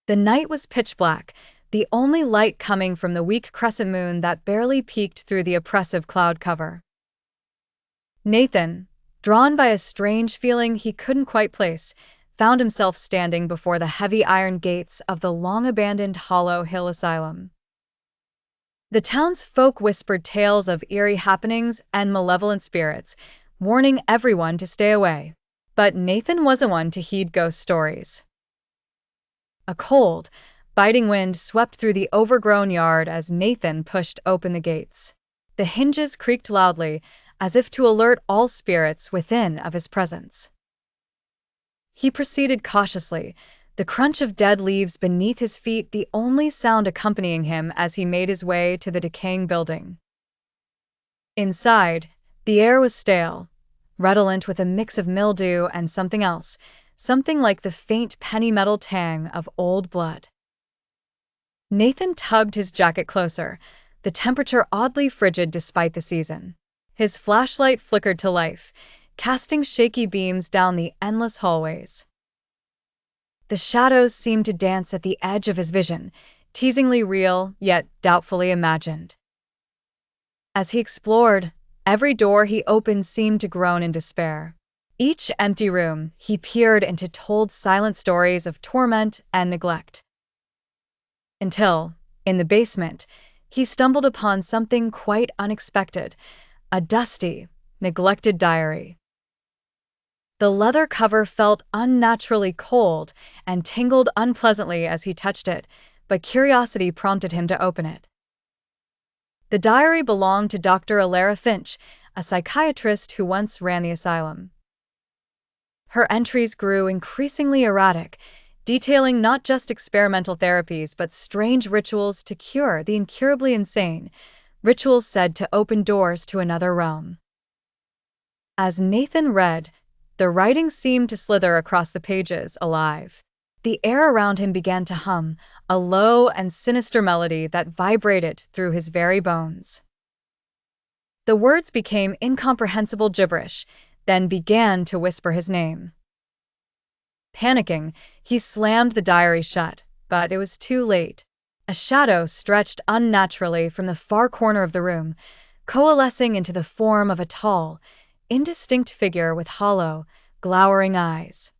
The night was pitch black, the only light coming from the weak crescent moon that barely peeked through the oppressive cloud cover. Nathan, drawn by a strange feeling he couldn't quite place, found himself standing before the heavy iron gates of the long-abandoned Hollow Hill Asylum. The townsfolk whispered tales of eerie happenings and malevolent spirits, warning everyone to stay away. But Nathan wasn't one to heed ghost stories. A cold, biting wind swept through the overgrown yard as Nathan pushed open the gates. The hinges creaked loudly, as if to alert all spirits within of his presence. He proceeded cautiously, the crunch of dead leaves beneath his feet the only sound accompanying him as he made his way to the decaying building. Inside, the air was stale, redolent with a mix of mildew and something else, something like the faint penny metal tang of old blood. Nathan tugged his jacket closer, the temperature oddly frigid despite the season. His flashlight flickered to life, casting shaky beams down the endless hallways. The shadows seemed to dance at the edge of his vision, teasingly real, yet doubtfully imagined. As he explored, every door he opened seemed to groan in despair. Each empty room, he peered into told silent stories of torment and neglect. Until, in the basement, he stumbled upon something quite unexpected, a dusty, neglected diary. The leather cover felt unnaturally cold and tingled unpleasantly as he touched it, but curiosity prompted him to open it. The diary belonged to Dr. Alara Finch, a psychiatrist who once ran the asylum. Her entries grew increasingly erratic, detailing not just experimental therapies but strange rituals to cure the incurably insane, rituals said to open doors to another realm. As Nathan read, the writing seemed to slither across the pages, alive. The air around him began to hum, a low and sinister melody that vibrated through his very bones. The words became incomprehensible gibberish, then began to whisper his name. Panicking, he slammed the diary shut, but it was too late. A shadow stretched unnaturally from the far corner of the room, coalescing into the form of a tall, indistinct figure with hollow, glowering eyes.